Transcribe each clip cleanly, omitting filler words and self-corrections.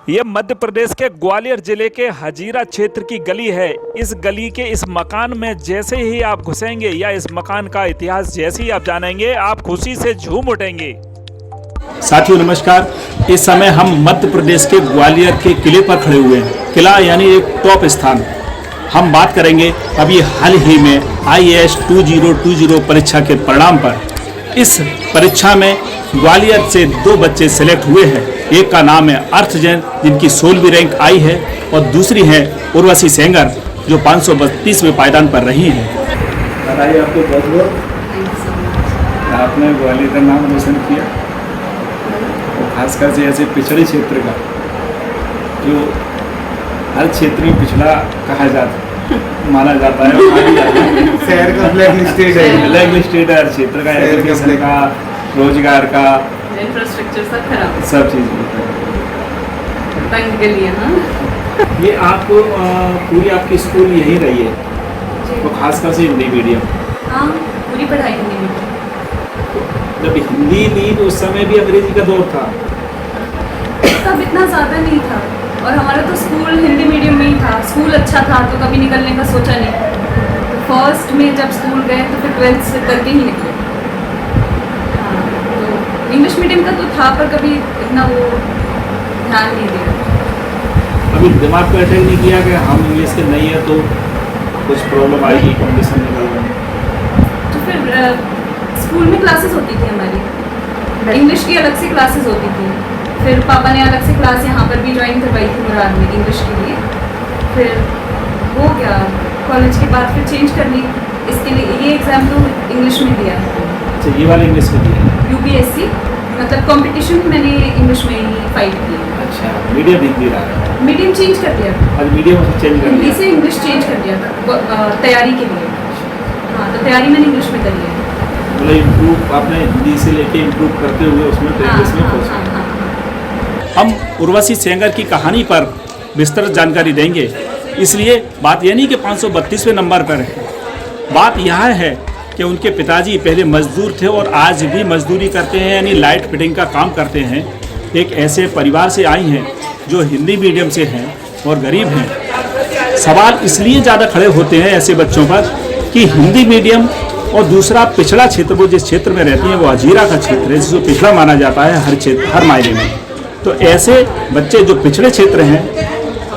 ये मध्य प्रदेश के ग्वालियर जिले के हजीरा क्षेत्र की गली है। इस गली के इस मकान में जैसे ही आप घुसेंगे या इस मकान का इतिहास जैसे ही आप जानेंगे, आप खुशी से झूम उठेंगे। साथियों नमस्कार। इस समय हम मध्य प्रदेश के ग्वालियर के किले पर खड़े हुए हैं। किला यानी एक टॉप स्थान। हम बात करेंगे अभी हाल ही में IAS 2020 परीक्षा के परिणाम पर। इस परीक्षा में ग्वालियर से 2 बच्चे सेलेक्ट हुए हैं। एक का नाम है अर्थ जैन, जिनकी 16वीं रैंक आई है, और दूसरी है उर्वशी सेंगर, जो 532वें पायदान पर रही हैं। बताइए, आपको बहुत बहुत आपने ग्वालियर का नाम रोशन किया, और खासकर से ऐसे पिछड़े क्षेत्र का, जो हर क्षेत्र में पिछड़ा कहा जाता माना जाता है, शहर का ब्लैक लिस्टेड है, ब्लैक लिस्टेड हर क्षेत्र का, एजुकेशन का, रोजगार का, इंफ्रास्ट्रक्चर सब खराब, सब चीज़ तंग के लिए। हाँ, ये आपको पूरी आपकी स्कूल यही रही है, तो खासकर से हिंदी मीडियम। हाँ, पूरी पढ़ाई हिंदी में। जब हिंदी ली तो उस समय भी अंग्रेजी का दौर था। तब इतना ज़्यादा नहीं था, और हमारा तो स्कूल हिंदी मीडियम में ही था। स्कूल अच्छा था तो कभी निकलने का सोचा नहीं। तो फर्स्ट में जब स्कूल गए तो फिर 12th से करके ही निकले। हाँ, तो इंग्लिश मीडियम का तो था, पर कभी इतना वो ध्यान नहीं दिया। अभी दिमाग को अटैक नहीं किया कि हम इंग्लिश के नहीं है तो कुछ प्रॉब्लम आएगी कंडीशन निकल। तो फिर स्कूल में क्लासेस होती थी हमारी, इंग्लिश की अलग से क्लासेस होती थी। फिर पापा ने अलग से क्लास यहाँ पर भी ज्वाइन करवाई थी मुराद में इंग्लिश के लिए। फिर हो गया, कॉलेज के बाद फिर चेंज कर ली। इसके लिए ये एग्ज़ाम तो इंग्लिश में दिया है। अच्छा, ये वाला इंग्लिश में दिया है। UPSC मतलब कंपटीशन मैंने इंग्लिश में ही फाइट की। अच्छा, मीडियम हिंदी रहा है। मीडियम चेंज कर दिया था, आज मीडियम चेंज कर हिंदी दिया। से इंग्लिश चेंज कर दिया था तैयारी के लिए। हाँ, तो तैयारी मैंने इंग्लिश में करी है। मतलब इम्प्रूव आपने हिंदी से लेके इम्प्रूव करते हुए उसमें तो इंग्लिश में पहुँचा। हम उर्वशी सेंगर की कहानी पर विस्तृत जानकारी देंगे, इसलिए बात यह नहीं कि 532वें नंबर पर है। बात यह है कि उनके पिताजी पहले मजदूर थे और आज भी मजदूरी करते हैं, यानी लाइट फिटिंग का काम करते हैं। एक ऐसे परिवार से आई हैं जो हिंदी मीडियम से हैं और गरीब हैं। सवाल इसलिए ज़्यादा खड़े होते हैं ऐसे बच्चों पर कि हिंदी मीडियम और दूसरा पिछड़ा क्षेत्र, वो जिस क्षेत्र में रहती हैं वो हजीरा का क्षेत्र है, जिसको पिछड़ा माना जाता है हर क्षेत्र हर मायने में। तो ऐसे बच्चे जो पिछड़े क्षेत्र हैं,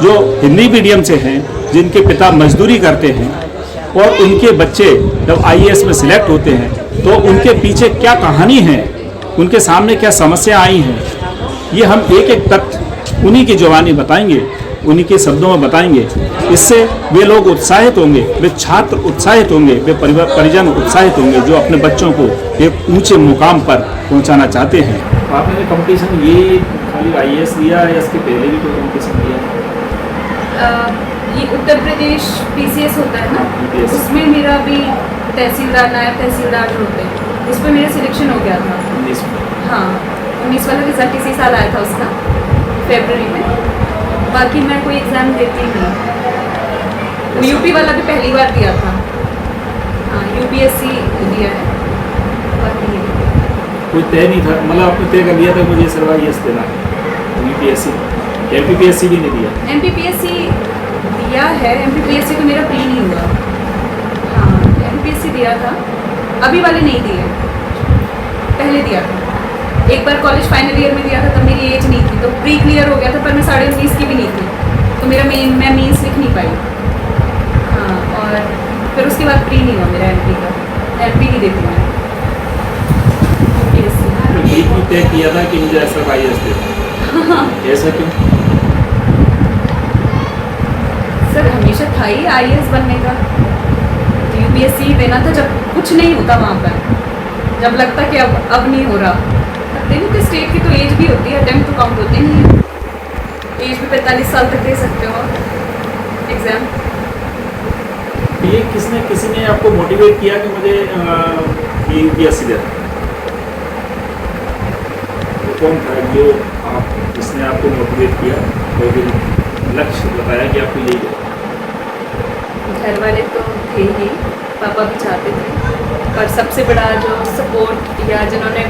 जो हिंदी मीडियम से हैं, जिनके पिता मजदूरी करते हैं, और उनके बच्चे जब IAS में सिलेक्ट होते हैं तो उनके पीछे क्या कहानी है, उनके सामने क्या समस्या आई हैं, ये हम एक एक तथ्य उन्हीं की जुबानी बताएंगे, उन्हीं के शब्दों में बताएंगे। इससे वे लोग उत्साहित होंगे, वे छात्र उत्साहित होंगे, वे परिजन उत्साहित होंगे, जो अपने बच्चों को एक ऊंचे मुकाम पर पहुंचाना चाहते हैं। आपने कंपटीशन ये खाली IAS दिया या इसके पहले भी कोई कंपटीशन दिया? ये उत्तर प्रदेश PCS होता है ना, उसमें मेरा भी तहसीलदार, नायब तहसीलदार जो होते हैं, उस पर मेरा सिलेक्शन हो गया था 19 में। हाँ, 19 वाला रिजल्ट इसी साल आया था उसका, फरवरी में। बाकी मैं कोई एग्ज़ाम देती नहीं। वो UP वाला भी पहली बार दिया था। हाँ, UPSC दिया है। बाकी कोई तय नहीं था, मतलब आपने तय कर लिया था मुझे सिर्फ IAS देना है, UPSC MPPSC भी नहीं दिया? MPPSC दिया है। MPPSC तो मेरा प्री नहीं हुआ। हाँ, MPSC दिया था, अभी वाले नहीं दिए, पहले दिया था। एक बार कॉलेज फाइनल ईयर में दिया था, तब मेरी एज नहीं थी, तो प्री क्लियर हो गया था, पर मैं 19.5 की भी नहीं थी, तो मेरा मैं मीन्स लिख नहीं पाई। हाँ, और फिर उसके बाद प्री नहीं हुआ मेरा MP का। MP नहीं देती मैं। एक भी तय किया था कि मुझे ऐसा IAS देना, ऐसा क्यों? सर हमेशा था ही IAS बनने का, तो UPSC देना था जब कुछ नहीं होता वहाँ पर, जब लगता कि अब नहीं हो रहा। देखो कि स्टेट की तो एज भी होती है, अटेम्प्ट तो काउंट होते नहीं है। एज भी 45 साल तक दे सकते हो एग्ज़ाम। ये किसी ने आपको मोटिवेट किया कि मुझे UPSC देना? कौन था जो जिसने आपको मोटिवेट किया और लक्ष्य बताया कि आपको यही है? घर वाले तो थे ही, पापा भी चाहते थे, पर सबसे बड़ा जो सपोर्ट या जिन्होंने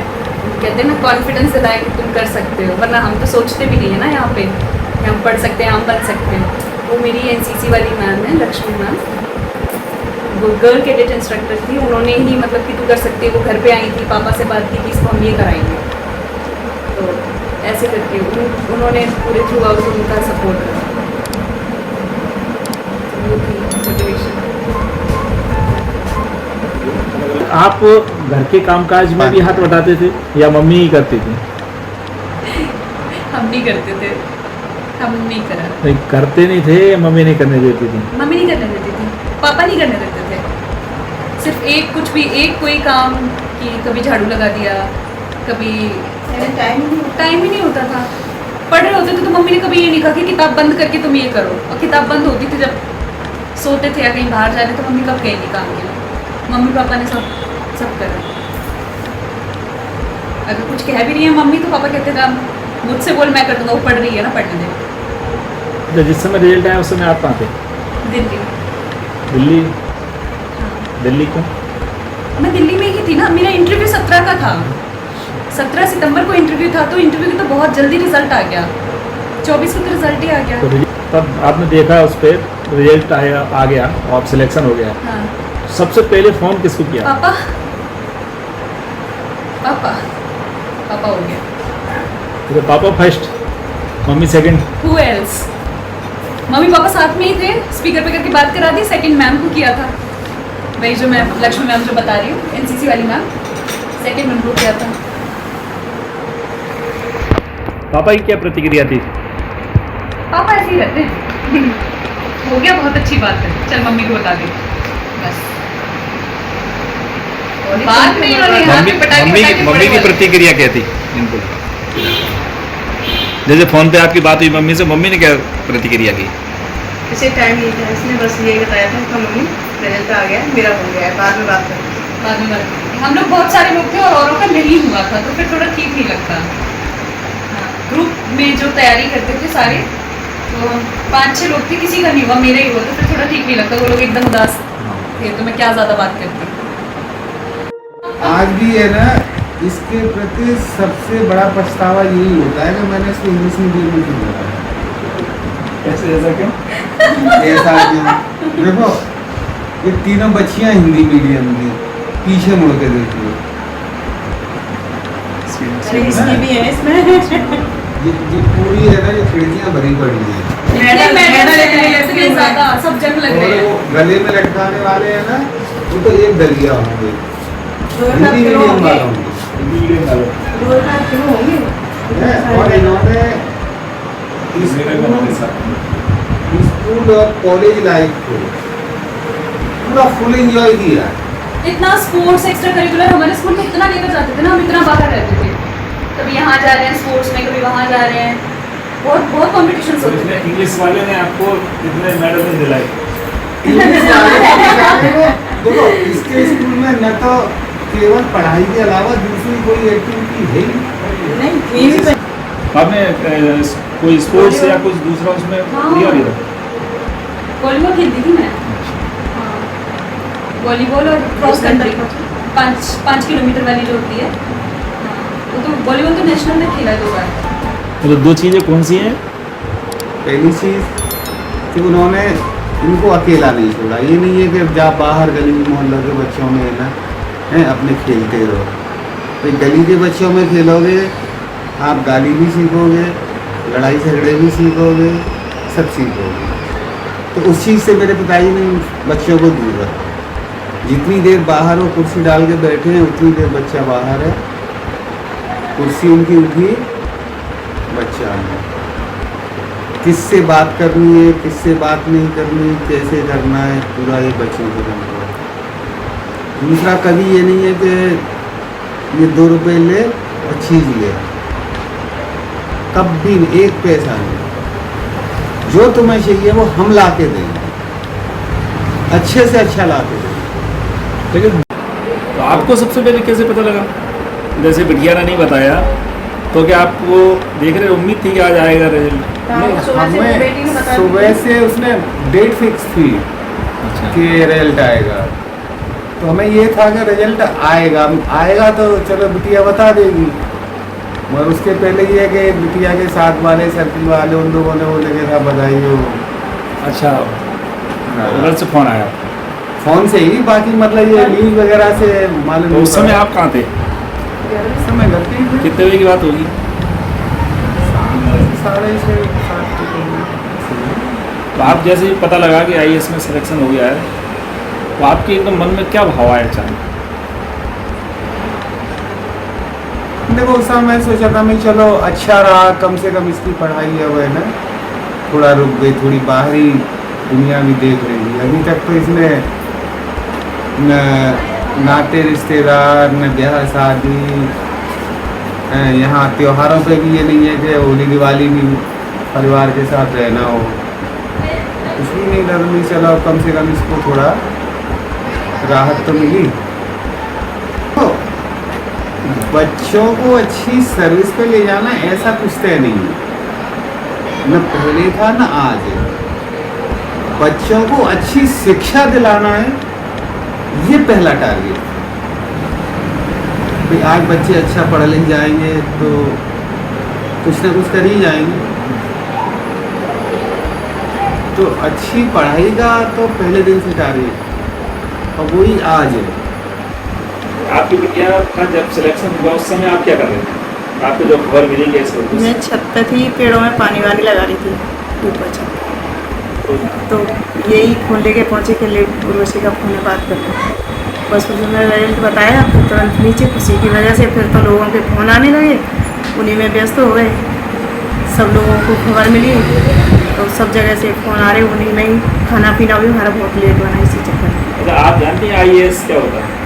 कहते हैं ना कॉन्फिडेंस दिलाया कि तुम कर सकते हो, वरना हम तो सोचते भी नहीं है ना यहाँ पे कि हम पढ़ सकते हैं, हम बन सकते हैं। वो मेरी एनसीसी वाली मैम है, लक्ष्मी मैम, वो गर्ल कैडेट इंस्ट्रक्टर थी। उन्होंने ही मतलब कि तू कर सकती है, वो घर पे आई थी, पापा से बात की कि इसको हम ये कराएंगे, तो ऐसे करके उन्होंने पूरे थ्रू आउट उनका सपोर्ट करा। वो थी मोटिवेशन। आप घर के कामकाज में भी हाथ बटाते थे या मम्मी ही करती थी? हम नहीं करते थे, हम नहीं करा। नहीं करते नहीं थे, मम्मी नहीं करने देती थी? मम्मी नहीं करने देती थी, पापा नहीं करने देते थे। सिर्फ एक कुछ भी एक कोई काम कि कभी झाड़ू लगा दिया, कभी टाइम ही नहीं होता था। पढ़ रहे होते थे तो मम्मी ने कभी ये नहीं कहा कि किताब बंद करके तुम ये करो, और किताब बंद होती थी जब सोते थे या कहीं बाहर जा रहे तो मम्मी कब गई नहीं काम के लिए। मम्मी पापा ने सब करा। अगर कुछ कह भी रही है मम्मी तो पापा कहते थे मुझसे बोल, मैं कर दूंगा, वो पढ़ रही है ना, पढ़ने दे। तो जिस समय रिजल्ट आया उस समय आप कहाँ थे? दिल्ली। दिल्ली? हाँ। दिल्ली क्यों? मैं दिल्ली में ही थी ना, मेरा इंटरव्यू 17 का था, 17 सितंबर को इंटरव्यू था, तो इंटरव्यू का तो बहुत जल्दी रिजल्ट आ गया, 24 को तो रिजल्ट ही आ गया। तो तब आपने देखा उस पर रिजल्ट आ गया और आप सिलेक्शन हो गया। हाँ। सबसे पहले फ़ोन किसको किया? पापा पापा पापा हो गया। तो पापा first, mummy second? Who else? Mummy papa साथ में ही थे, स्पीकर पे करके बात करा दी। सेकंड मैम को किया था, वही जो मैं लक्ष्मी मैम जो बता रही हूँ, एनसीसी वाली मैम, सेकंड मैम को किया था। पापा की क्या प्रतिक्रिया थी? पापा ऐसे ही रहते हैं। हो गया, बहुत अच्छी बात है, चल मम्मी को बता दे बस। बाद में इन्होंने हाथ में पटाखे मम्मी बड़े की वाले। प्रतिक्रिया क्या थी इनको? जैसे फोन पे आपकी बात हुई मम्मी से, मम्मी ने क्या प्रतिक्रिया की? इसे टाइम नहीं था, इसने बस यही बताया था कि मम्मी रिजल्ट आ गया, मेरा हो गया है, बाद में बात करेंगे। बाद में बात करेंगे। हम लोग बहुत सारे लोग थे और औरों का नहीं हुआ था, तो फिर थोड़ा ठीक नहीं लगता। हाँ, ग्रुप में जो तैयारी करते थे सारे, तो हम 5-6 लोग थे, किसी का नहीं हुआ, मेरा ही हुआ, तो फिर थोड़ा ठीक नहीं लगता। वो लोग एकदम उदास थे, तो मैं क्या ज़्यादा बात करती। आज भी है ना, इसके प्रति सबसे बड़ा पछतावा यही होता है कि मैंने इसको इंग्लिश मीडियम में क्यों लगाया। कैसे, ऐसा क्यों? ऐसा क्यों? देखो, ये तीनों बच्चियां हिंदी मीडियम की, पीछे मुड़ के देखिए, अरे इसकी भी है इसमें। ये पूरी है ना, ये खिड़कियां भरी पड़ी हैं, इतने ज़्यादा सब जंग लग रहे और हैं। वो गले में लटकाने वाले हैं ना, वो तो एक दलिया होंगे, 2.5 किलो होंगे, हिंदी मीडियम वाले 2.5 किलो होंगे। और इन्होंने स्कूल और कॉलेज लाइफ को पूरा फुल एंजॉय किया। इतना स्पोर्ट्स एक्स्ट्रा करिकुलर हमारे स्कूल में इतना लेकर जाते थे ना, हम इतना बाहर रहते थे, कभी यहाँ जा रहे हैं स्पोर्ट्स में, कभी वहाँ जा रहे हैं, बहुत बहुत कॉम्पिटिशन होते थे। इंग्लिश वाले ने आपको कितने मेडल दिलाए? देखो, इसके स्कूल में न तो केवल पढ़ाई के अलावा दूसरी कोई एक्टिविटी है ही नहीं, ये भी आपने कोई स्पोर्ट्स या कुछ दूसरा उसमें हाँ। लिया नहीं था? वॉलीबॉल खेलती थी मैं। हाँ, वॉलीबॉल और क्रॉस कंट्री 5 किलोमीटर वाली जो होती है। हाँ, वो तो वॉलीबॉल तो नेशनल में खेला है 2 बार। मतलब 2 चीज़ें कौन सी हैं? पहली चीज़ कि उन्होंने इनको अकेला नहीं छोड़ा। ये नहीं है कि जब बाहर गली मोहल्ले के बच्चों में है ना, हैं अपने खेलते रहो, तो गली के बच्चों में खेलोगे आप गाली भी सीखोगे, लड़ाई झगड़े भी सीखोगे, सब सीखोगे। तो उस चीज़ से मेरे पिताजी ने बच्चों को दूर रखा। जितनी देर बाहर वो कुर्सी डाल के बैठे हैं उतनी देर बच्चा बाहर है, कुर्सी उनकी उठी, बच्चा है। किससे बात करनी है, किससे बात नहीं करनी, कैसे करना है, पूरा ये बच्चों को जानता है। दूसरा, कभी ये नहीं है कि ये 2 रुपए ले और चीज़ ले, कभी नहीं, 1 पैसा नहीं। जो तुम्हें चाहिए वो हम ला के देंगे, अच्छे से अच्छा ला के देंगे। लेकिन तो आपको सबसे पहले कैसे पता लगा? जैसे बिटिया ने नहीं बताया, तो क्या आपको देख रहे उम्मीद थी कि आज आएगा रिजल्ट? हमें सुबह से उसने डेट फिक्स थी कि रिजल्ट आएगा, तो हमें ये था कि रिजल्ट आएगा तो चलो बिटिया बता देगी। मगर उसके पहले ये है कि बिटिया के साथ वाले सर्किल वाले उन लोगों ने वो लगे था बधाई हो। अच्छा, उधर से फ़ोन आया। फ़ोन से ही, बाकी मतलब ये न्यूज़ वगैरह से मालूम तो उस समय आप कहाँ थे? उस समय घर पे ही थे। कितने बजे की बात होगी? 6:30 7 के करीब। तो आप जैसे ही पता लगा कि IAS में सिलेक्शन हो गया है, तो आपके एकदम मन में क्या भाव आया अचानक? देखो उस समय मैं सोचा था मैं चलो अच्छा रहा, कम से कम इसकी पढ़ाई है वो है ना थोड़ा रुक गई, थोड़ी बाहरी दुनिया भी देख रही। अभी तक तो इसमें न नाते रिश्तेदार, न ब्याह शादी, यहाँ त्योहारों पे भी ये नहीं है कि होली दिवाली भी परिवार के साथ रहना हो, कुछ भी नहीं लग नहीं। चलो कम से कम इसको थोड़ा राहत तो मिली। तो बच्चों को अच्छी सर्विस पे ले जाना ऐसा कुछ तय नहीं है, न पहले था न आज है। बच्चों को अच्छी शिक्षा दिलाना है, ये पहला टारगेट। भाई आज बच्चे अच्छा पढ़ लिख जाएंगे तो कुछ ना कुछ कर ही जाएंगे। तो अच्छी पढ़ाई का तो पहले दिन से टारगेट, और वही आज है। आपकी बिटिया का जब सिलेक्शन हुआ उस समय आप क्या कर रहे थे? आपको जो खबर मिली कि इस वक्त मैं छत पे थी, पेड़ों में पानी वानी लगा रही थी ऊपर छत। तो यही फ़ोन लेके पहुँचे कि लेट उर्वशी का फ़ोन है, बात कर लो। बस उसने मेरा रिजल्ट बताया, फिर तुरंत नीचे खुशी की वजह से फिर तो लोगों के फ़ोन आने लगे, उन्हीं में व्यस्त हो गए। सब लोगों को खबर मिली तो सब जगह से फ़ोन आ रहे, उन्हीं में ही खाना पीना भी हमारा बहुत लेट बना इसी चक्कर में। मतलब आप जानते हैं IAS क्या होता है?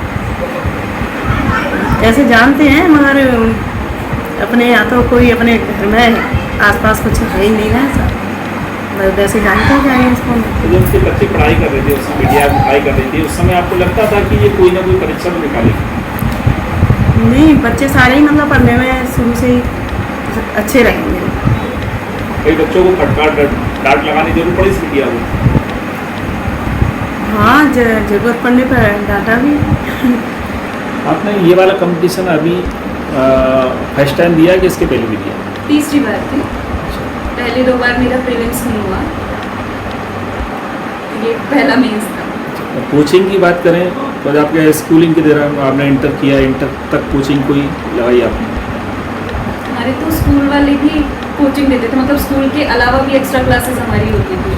ऐसे जानते हैं मगर अपने यहाँ तो कोई अपने घर में आसपास कुछ है ही नहीं ना ऐसा, बस वैसे जानते हैं क्या है इसको। तो जब उसके बच्चे पढ़ाई कर रहे थे, उस समय बिटिया पढ़ाई कर रही थी, उस समय आपको लगता था कि ये कोई ना कोई परीक्षा में निकालेगी? नहीं, बच्चे सारे ही मतलब पढ़ने में शुरू से ही अच्छे रहेंगे। कई बच्चों को फटकार डांट लगाने की जरूरत पड़ी इस बिटिया को? हाँ, ज़रूरत पड़ने पर डाटा भी। आपने ये वाला कंपटीशन अभी फर्स्ट टाइम दिया कि इसके पहले भी दिया? तीसरी बार थी। पहले 2 बार मेरा प्रीलिम्स नहीं हुआ, ये पहला मेंस था। कोचिंग की बात करें तो आपके स्कूलिंग के दौरान आपने इंटर किया, इंटर तक कोचिंग कोई लगाई आपने? हमारे तो स्कूल वाले भी कोचिंग देते थे, मतलब स्कूल के अलावा भी एक्स्ट्रा क्लासेस हमारी होती थी।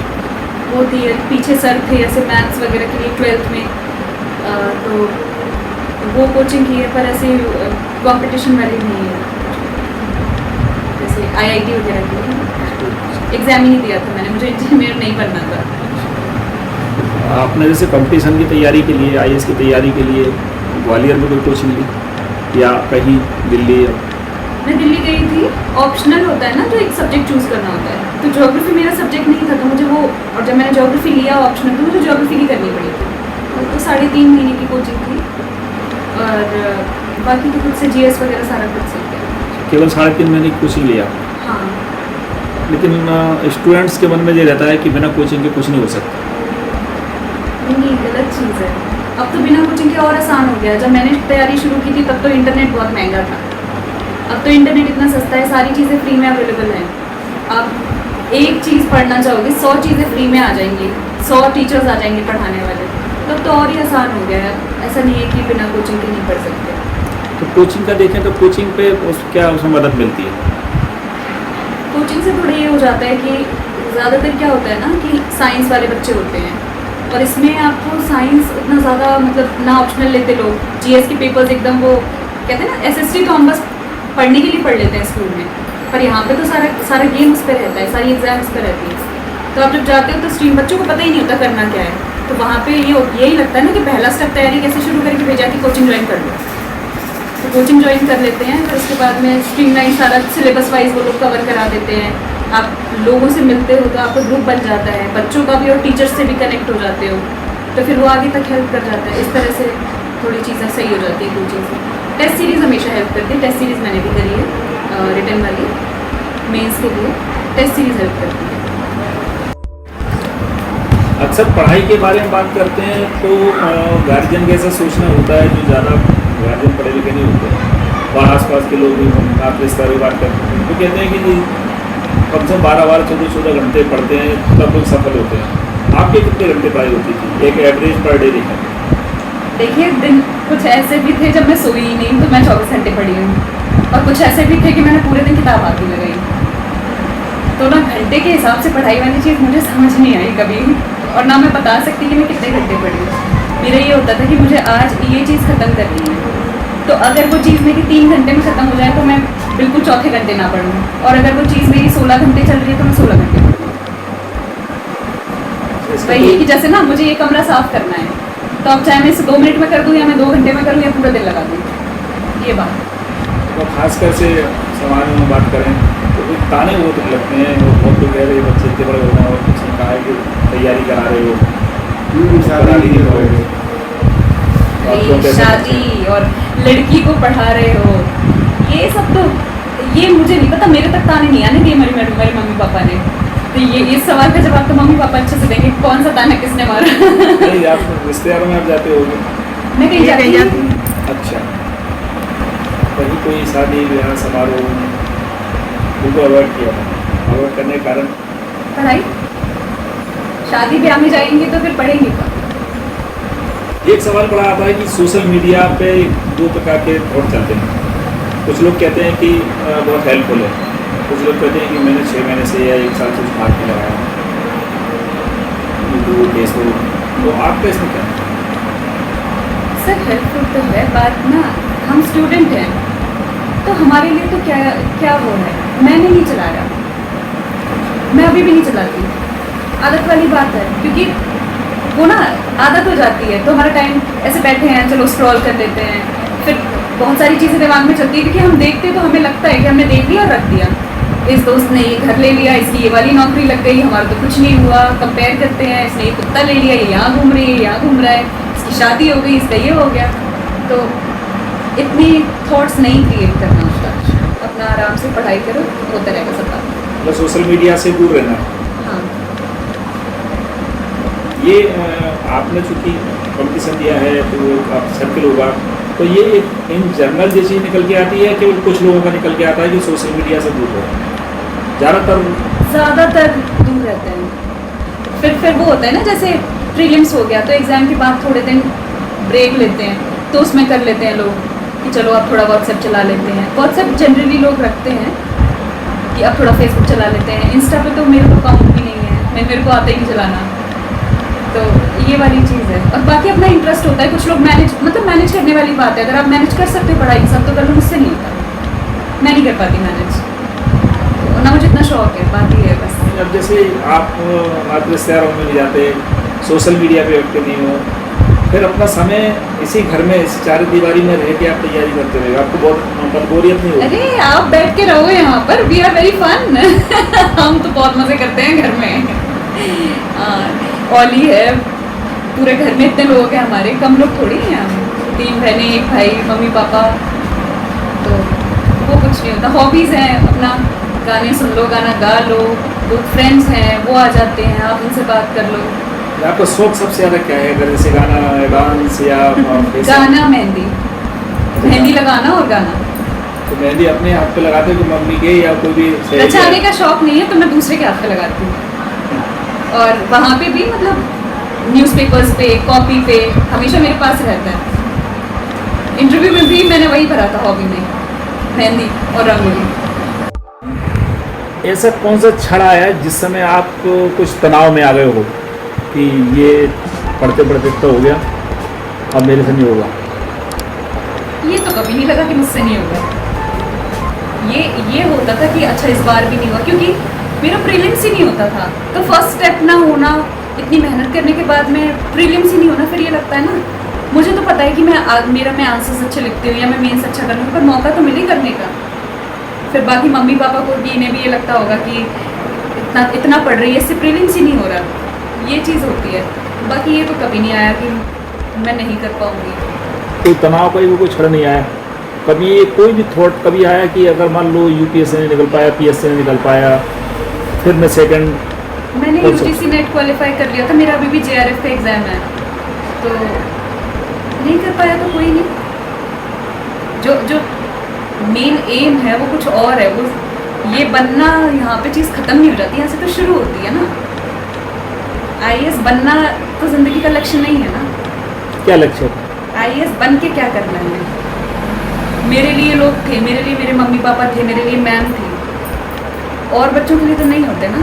वो थी पीछे सर थे ऐसे मैथ्स वगैरह के लिए 12th में, तो वो कोचिंग की है, पर ऐसे कंपटीशन वाली नहीं है जैसे IIT वगैरह की। एग्ज़ाम ही नहीं दिया था मैंने, मुझे इंजीनियर नहीं बनना था। आपने जैसे कंपटीशन की तैयारी के लिए, IAS की तैयारी के लिए ग्वालियर में कोई कोचिंग ली या कहीं दिल्ली? मैं दिल्ली गई थी, ऑप्शनल होता है ना, तो एक सब्जेक्ट चूज़ करना होता है, तो ज्योग्राफी मेरा सब्जेक्ट नहीं था, तो मुझे वो, और जब मैंने ज्योग्राफी लिया ऑप्शनल तो मुझे ज्योग्राफी की करनी पड़ी थी। तो 3.5 महीने की कोचिंग थी, और बाकी तो खुद से GS वगैरह सारा खुद से किया। केवल 3.5 महीने की कोचिंग लिया? हाँ। लेकिन स्टूडेंट्स के मन में ये रहता है कि बिना कोचिंग के कुछ नहीं हो सकता। नहीं, गलत चीज़ है। अब तो बिना कोचिंग के और आसान हो गया। जब मैंने तैयारी शुरू की थी तब तो इंटरनेट बहुत महंगा था, अब तो इंटरनेट इतना सस्ता है, सारी चीज़ें फ्री में अवेलेबल हैं। आप एक चीज़ पढ़ना चाहोगे 100 चीज़ें फ्री में आ जाएंगी, 100 टीचर्स आ जाएंगे पढ़ाने वाले, तब तो और ही आसान हो गया है। ऐसा नहीं है कि बिना कोचिंग के नहीं पढ़ सकते। तो कोचिंग का देखें तो कोचिंग पे क्या उसमें मदद मिलती है? कोचिंग से थोड़ा ये हो जाता है कि ज़्यादातर क्या होता है ना कि साइंस वाले बच्चे होते हैं, और इसमें आपको साइंस उतना ज़्यादा मतलब ना ऑप्शनल लेते लोग। GS के पेपर्स एकदम वो कहते हैं ना SST, तो हम बस पढ़ने के लिए पढ़ लेते हैं स्कूल में, पर यहाँ पे तो सारा गेम उस पर रहता है, सारी एग्जाम उस पर रहती है। तो आप जब जाते हो तो स्ट्रीम बच्चों को पता ही नहीं होता करना क्या है, तो वहाँ पे यही लगता है ना कि पहला स्टेप तैयारी कैसे शुरू करके भेजा कि कोचिंग ज्वाइन कर लो। तो कोचिंग ज्वाइन कर लेते हैं, फिर उसके बाद में स्ट्रीमलाइन सारा सिलेबस वाइज वो लोग कवर करा देते हैं। आप लोगों से मिलते हो तो आपका ग्रुप बन जाता है, बच्चों का भी और टीचर्स से भी कनेक्ट हो जाते हो, तो फिर वो आगे तक हेल्प कर जाता है। इस तरह से थोड़ी चीज़ें सही हो जाती है कोचिंग से। टेस्ट सीरीज़ हमेशा हेल्प करती है, टेस्ट सीरीज़ मैंने भी करी है रिटन वाली, मेंस के लिए टेस्ट सीरीज़ हेल्प करती है। अक्सर पढ़ाई के बारे में बात करते हैं तो गार्जियन का ऐसा सोचना होता है, जो ज़्यादा गार्जियन पढ़े लिखे नहीं होते, वहाँ आसपास के लोग भी आप इस तरह की बात करते हैं तो कहते हैं कि कम से कम 12 14 घंटे पढ़ते हैं तब लोग सफल होते हैं। आपके कितने घंटे पढ़ाई होती थी एक एवरेज पर डे देखा? देखिए दिन कुछ ऐसे भी थे जब मैं सोई ही नहीं तो मैं 24 घंटे पढ़ी हूँ, और कुछ ऐसे भी थे कि मैंने पूरे दिन किताब हाथ में लगाई। तो ना घंटे के हिसाब से पढ़ाई वाली चीज़ मुझे समझ नहीं आई कभी, और ना मैं बता सकती कि मैं कितने घंटे पढ़ी हूँ। मेरा ये होता था कि मुझे आज ये चीज़ ख़त्म करनी है, तो अगर वो चीज़ मेरी 3 घंटे में ख़त्म हो जाए तो मैं बिल्कुल चौथे घंटे ना पढ़ूँ, और अगर वो चीज़ मेरी 16 घंटे चल रही है तो मैं 16 घंटे पढ़ूँ। वही है कि जैसे ना मुझे ये कमरा साफ़ करना है तो अब चाहे मैं इसे 2 मिनट में कर दूँ या मैं 2 घंटे में करूँ या पूरा दिन लगा दूँ, ये बात। तो खासकर से समाज में बात करें तो कुछ ताने बहुत लगते हैं, वो बहुत लोग कह रहे हैं बच्चे इतने बड़े हो गए और कुछ ने कहा है कि तैयारी करा रहे हो, शादी और लड़की को पढ़ा रहे हो, ये सब तो ये मुझे नहीं पता, मेरे तक ताने नहीं आने दिए मेरे मम्मी पापा ने। तो ये इस सवाल का जवाब तो मम्मी पापा अच्छे से देंगे, कौन सा ताना किसने मारा। नहीं आप रिश्तेदारों में आप जाते हो? मैं कहीं जाती हूँ। अच्छा, कहीं कोई शादी ब्याह समारोह उनको अवॉइड किया, अवॉइड करने के कारण पढ़ाई, शादी ब्याह में जाएंगे तो फिर पढ़ेंगे क्या? एक सवाल बड़ा आता है कि सोशल मीडिया पे 2 प्रकार के थॉट चलते हैं। कुछ लोग कहते हैं कि बहुत हेल्पफुल है, कुछ लोग कहते हैं कि मैंने 6 महीने से या 1 साल से उस हाथ में लगाया यूट्यूब फेसबुक, तो आपका इसमें क्या है? सर हेल्पफुल तो है, बात ना हम स्टूडेंट हैं तो हमारे लिए तो क्या वो है, मैंने नहीं चलाया, मैं अभी भी नहीं चलाती, आदत वाली बात है, क्योंकि वो ना आदत हो जाती है तो हमारा टाइम ऐसे बैठे हैं चलो स्क्रॉल कर लेते हैं, फिर बहुत सारी चीज़ें दिमाग में चलती है क्योंकि हम देखते तो हमें लगता है कि हमने देख लिया और रख दिया, इस दोस्त ने ये घर ले लिया, इसकी ये वाली नौकरी लग गई, हमारा तो कुछ नहीं हुआ, कंपेयर करते हैं, इसने ये कुत्ता ले लिया, ये यहाँ घूम रही है, यहाँ घूम रहा है, इसकी शादी हो गई, इसका ये हो गया। तो इतनी थॉट्स नहीं क्रिएट करना होता, अपना आराम से पढ़ाई करो, होता रहेगा सब काम। मतलब सोशल मीडिया से दूर रहना। हाँ ये आपने चूँकि कंपटीशन दिया है तो आप सर्किल होगा, तो ये एक इन जनरल ये चीज़ निकल के आती है कि कुछ लोगों का निकल के आता है कि सोशल मीडिया से दूर हो, ज़्यादातर दूर रहते हैं। फिर वो होता है ना, जैसे प्रीलिम्स हो गया तो एग्ज़ाम के बाद थोड़े दिन ब्रेक लेते हैं तो उसमें कर लेते हैं लोग कि चलो अब थोड़ा व्हाट्सएप चला लेते हैं, व्हाट्सएप जनरली लोग रखते हैं कि अब थोड़ा फेसबुक चला लेते हैं, इंस्टा पे तो मेरे को अकाउंट भी नहीं है, मेरे को आता ही नहीं चलाना, तो ये वाली चीज़ है। और बाकी अपना इंटरेस्ट होता है, कुछ लोग मैनेज करने वाली बात है, अगर आप मैनेज कर सकते हो पढ़ाई के साथ तो कर लो, मुझसे नहीं होता, मैं नहीं कर पाती मैनेज, तो ना मुझे इतना शौक है, बात ये है बस। अब जैसे आप रिश्तेदारों में नहीं जाते, सोशल मीडिया पे एक्टिव नहीं हो, फिर अपना समय इसी घर में इस 4 दीवारी में रह के आप तैयारी करते रहे, आपको बहुत बोरियत नहीं होगी? अरे आप बैठ के रहो यहाँ पर, वी आर वेरी फन। हम तो बहुत मज़े करते हैं घर में। ओली है, पूरे घर में इतने लोग हैं हमारे, कम लोग थोड़ी हैं हम, 3 बहनें 1 भाई, मम्मी पापा, तो वो कुछ नहीं होता। हॉबीज़ हैं, अपना गाने सुन लो, गाना गा लो, 2 फ्रेंड्स हैं वो आ जाते हैं, आप उनसे बात कर लो। आपका शौक सबसे ज़्यादा क्या है, अगर जैसे गाना, डांस या गाना, मेहंदी लगाना और गाना। तो मेहंदी अपने हाथ पे लगाते हो कि मम्मी के या कोई भी? रचाने का शौक नहीं है तो मैं दूसरे के हाथ पे लगाती हूँ, और वहाँ पे भी मतलब न्यूज़पेपर्स पे, कॉपी पे हमेशा मेरे पास रहता है। इंटरव्यू में भी मैंने वही भरा था, हॉबी में मेहंदी और रंगोली। ऐसा कौन सा क्षण आया जिस समय आप कुछ तनाव में आ गए हो कि ये पढ़ते पढ़ते तो हो गया, अब मेरे से नहीं होगा? ये तो कभी नहीं लगा कि मुझसे नहीं होगा। ये होता था कि अच्छा इस बार भी नहीं हुआ, क्योंकि मेरा प्रीलिम्स ही नहीं होता था, तो फर्स्ट स्टेप ना होना, इतनी मेहनत करने के बाद में प्रीलिम्स ही नहीं होना, फिर ये लगता है ना, मुझे तो पता है कि मैं आंसर्स अच्छे लिखती हूँ या मैं मेंस अच्छा कर लूँ, पर मौका तो मिले करने का। फिर बाकी मम्मी पापा को भी, इन्हें भी ये लगता होगा कि इतना पढ़ रही है, इससे प्रीलिम्स ही नहीं हो रहा, ये चीज़ होती है। बाकी ये तो कभी नहीं आया कि मैं नहीं कर पाऊँगी। कोई तनाव का कोई क्षण नहीं आया कभी? कोई भी थॉट कभी आया कि अगर मान लो यूपीएससी नहीं निकल पाया, पीएससी नहीं निकल पाया, फिर मैं मैंने यूजीसी नेट क्वालिफाई कर लिया था, मेरा अभी भी जेआरएफ का एग्ज़ाम है, तो नहीं कर पाया तो कोई नहीं, जो मेन एम है वो कुछ और है। वो ये बनना, यहाँ पे चीज़ ख़त्म नहीं हो जाती, यहाँ से तो शुरू होती है ना। IAS बनना तो ज़िंदगी का लक्ष्य नहीं है ना। क्या लक्ष्य? IAS बन के क्या करना है? मेरे लिए लोग थे, मेरे लिए मेरे मम्मी पापा थे, मेरे लिए मैम थी, और बच्चों के लिए तो नहीं होते ना।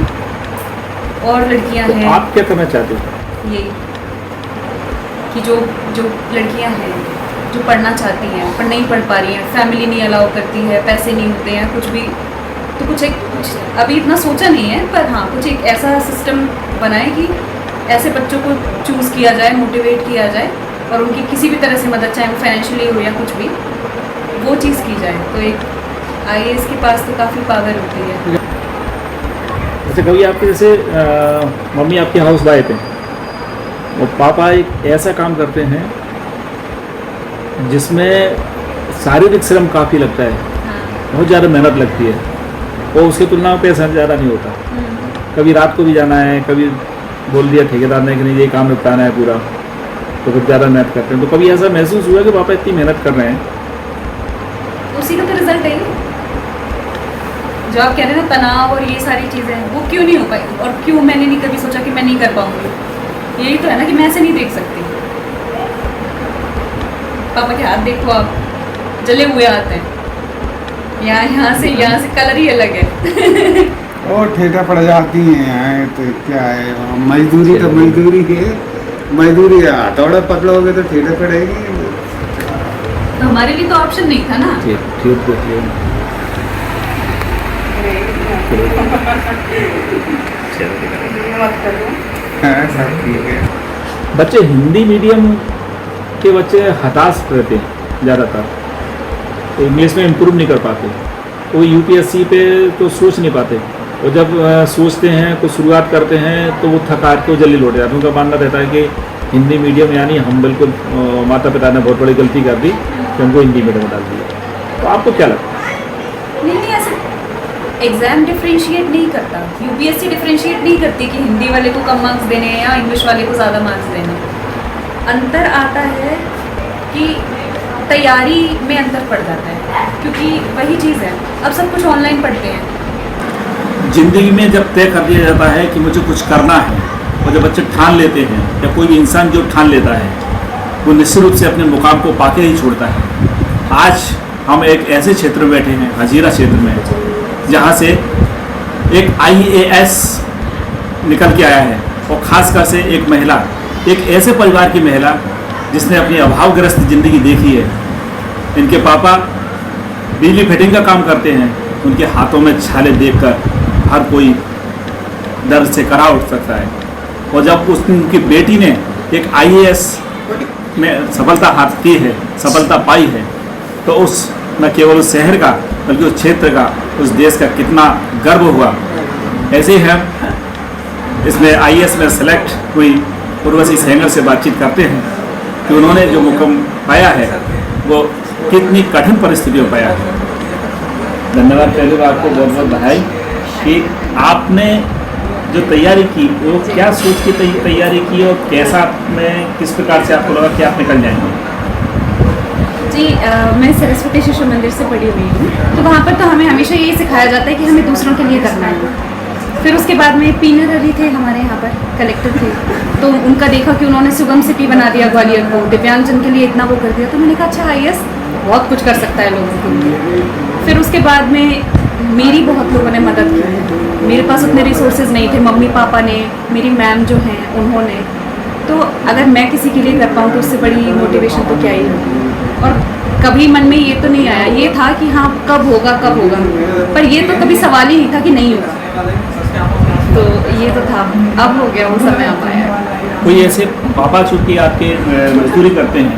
और लड़कियां तो हैं। आप क्या करना चाहते हो? ये कि जो जो लड़कियां हैं जो पढ़ना चाहती हैं पर नहीं पढ़ पा रही हैं, फैमिली नहीं अलाउ करती है, पैसे नहीं होते हैं, कुछ भी, तो कुछ अभी इतना सोचा नहीं है, पर हाँ कुछ एक ऐसा सिस्टम बनाए कि ऐसे बच्चों को चूज़ किया जाए, मोटिवेट किया जाए, और उनकी किसी भी तरह से मदद, चाहे वो फाइनेंशियली हो या कुछ भी, वो चीज़ की जाए। तो एक IAS के पास तो काफ़ी पावर होती है। जैसे कभी आपके जैसे मम्मी आपकी हाउस वाइफ हैं और पापा एक ऐसा काम करते हैं जिसमें शारीरिक श्रम काफ़ी लगता है, हाँ। बहुत ज़्यादा मेहनत लगती है, और उसकी तुलना में पैसा ज़्यादा नहीं होता। कभी रात को भी जाना है, कभी बोल दिया ठेकेदार ने कि नहीं ये काम निपटाना है पूरा, तो कुछ ज़्यादा मेहनत करते हैं। तो कभी ऐसा महसूस हुआ कि पापा इतनी मेहनत कर रहे हैं? उसी का तो रिजल्ट है जो आप कह रहे हैं ना, तनाव और ये सारी चीज़ें, वो क्यों नहीं हो पाई, और क्यों मैंने नहीं कभी सोचा कि मैं नहीं कर पाऊंगी। यही तो है ना कि मैं ऐसे नहीं देख सकती। पापा के हाथ देखो, आप जले हुए हाथ हैं, यहाँ से कलर ही अलग है। और ठेका पड़ जाती हैं तो क्या है, मजदूरी तो मजदूरी है, मजदूरी हथौड़ा पकड़ोगे तो ठेका पड़ेगी। तो हमारे लिए तो ऑप्शन नहीं था ना। ठीक। हाँ, सब ठीक है। बच्चे हिंदी मीडियम के बच्चे हताश रहते हैं ज़्यादातर, तो इंग्लिश में इम्प्रूव नहीं कर पाते, वो UPSC पे तो सोच नहीं पाते, और जब सोचते हैं कुछ शुरुआत करते हैं तो वो थका के जल्दी लौट जाते हैं। उनका मानना रहता है कि हिंदी मीडियम यानी हम बिल्कुल माता पिता ने बहुत बड़ी गलती कर दी कि हमको हिंदी मीडियम में डाल दिया। तो आपको क्या लगता है? नहीं, ऐसे एग्ज़ाम डिफ्रेंशिएट नहीं करता, UPSC डिफ्रेंशिएट नहीं करती कि हिंदी वाले को कम मार्क्स देने हैं या इंग्लिश वाले को ज़्यादा मार्क्स देने। अंतर आता है कि तैयारी में अंतर पड़ जाता है, क्योंकि वही चीज़ है, अब सब कुछ ऑनलाइन पढ़ते हैं। ज़िंदगी में जब तय कर दिया जाता है कि मुझे कुछ करना है, और जब बच्चे ठान लेते हैं या कोई भी इंसान जो ठान लेता है वो निश्चित रूप से अपने मुकाम को पाके ही छोड़ता है। आज हम एक ऐसे क्षेत्र में बैठे हैं, हजीरा क्षेत्र में, जहाँ से एक IAS निकल के आया है, और ख़ासकर से एक महिला, एक ऐसे परिवार की महिला जिसने अपनी अभावग्रस्त ज़िंदगी देखी है। इनके पापा बिजली फिटिंग का काम करते हैं, उनके हाथों में छाले देखकर हर कोई दर्द से करा उठ सकता है, और जब उनकी बेटी ने एक IAS में सफलता हाथ की है, सफलता पाई है, तो उस न केवल उस शहर का बल्कि उस क्षेत्र का, उस देश का कितना गर्व हुआ। ऐसे ही हम इसमें IAS में सेलेक्ट हुई उर्वशी सेंगर से बातचीत करते हैं कि उन्होंने जो मुकाम पाया है वो कितनी कठिन परिस्थितियों में पाया है। धन्यवाद, पहले तो आपको बहुत बहुत बधाई कि आपने जो तैयारी की वो क्या सोच के तैयारी की, और कैसा में किस प्रकार से आपको लगा कि आप निकल जाएंगे? जी, मैं सरस्वती शिशु मंदिर से पढ़ी हुई हूँ, तो वहाँ पर तो हमें हमेशा यही सिखाया जाता है कि हमें दूसरों के लिए करना है। फिर उसके बाद में पीनर अली थे हमारे यहाँ पर, कलेक्टर थे, तो उनका देखा कि उन्होंने सुगम सिटी बना दिया ग्वालियर को, दिव्यांगजन के लिए इतना वो कर दिया, तो मैंने कहा अच्छा IAS बहुत कुछ कर सकता है लोगों के लिए। फिर उसके बाद में मेरी बहुत लोगों ने मदद की है, मेरे पास उतने रिसोर्सेज नहीं थे, मम्मी पापा ने, मेरी मैम जो हैं उन्होंने, तो अगर मैं किसी के लिए कर पाऊँ तो उससे बड़ी मोटिवेशन तो क्या ही होगी। और कभी मन में ये तो नहीं आया, ये था कि हाँ कब होगा, पर ये तो कभी सवाल ही नहीं था कि नहीं होगा, तो ये तो था, अब हो गया, वो समय अब आया। कोई ऐसे पापा चूँकि आपके मजदूरी करते हैं,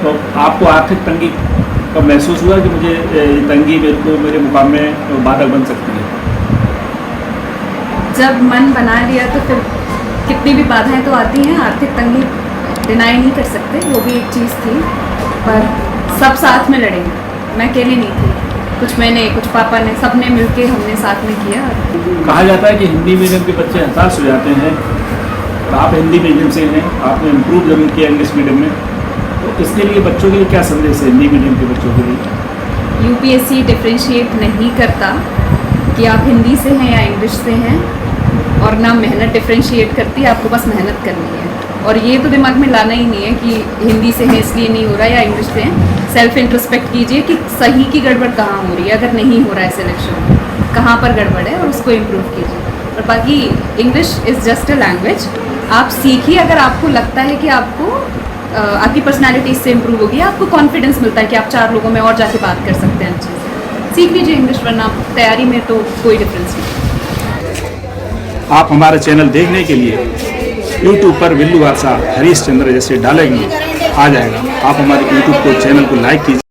तो आपको आर्थिक तंगी का महसूस हुआ कि मुझे तंगी मेरे मुकाम में बाधक बन सकती है? जब मन बना लिया तो फिर कितनी भी बाधाएं तो आती हैं, आर्थिक तंगी डिनाई नहीं कर सकते, वो भी एक चीज़ थी, पर सब साथ में लड़े, मैं अकेले नहीं थी, कुछ मैंने, कुछ पापा ने, सब ने मिलके हमने साथ में किया। कहा जाता है कि हिंदी मीडियम के बच्चे हताश हो जाते हैं, तो आप हिंदी मीडियम से हैं, आपने इम्प्रूव जरूर किया इंग्लिश मीडियम में, तो इसके लिए बच्चों के लिए क्या संदेश है, हिंदी मीडियम के बच्चों के लिए? यूपीएससी डिफरेंशिएट नहीं करता कि आप हिंदी से हैं या इंग्लिश से हैं, और ना मेहनत डिफरेंशिएट करती है, आपको बस मेहनत करनी है। और ये तो दिमाग में लाना ही नहीं है कि हिंदी से है इसलिए नहीं हो रहा या इंग्लिश से है। सेल्फ इंट्रोस्पेक्ट कीजिए कि सही की गड़बड़ कहाँ हो रही है, अगर नहीं हो रहा है सिलेक्शन कहाँ पर गड़बड़ है, और उसको इम्प्रूव कीजिए। और बाकी English is just a language, आप सीखिए। अगर आपको लगता है कि आपको आपकी पर्सनालिटी इससे इम्प्रूव होगी, आपको कॉन्फिडेंस मिलता है कि आप 4 लोगों में और जाके बात कर सकते हैं अच्छे से, सीख लीजिए इंग्लिश, वरना तैयारी में तो कोई डिफरेंस नहीं। आप हमारा चैनल देखने के लिए YouTube पर विल्लू भाषा हरीश चंद्र जैसे डालेंगे आ जाएगा। आप हमारे YouTube को चैनल को लाइक कीजिए।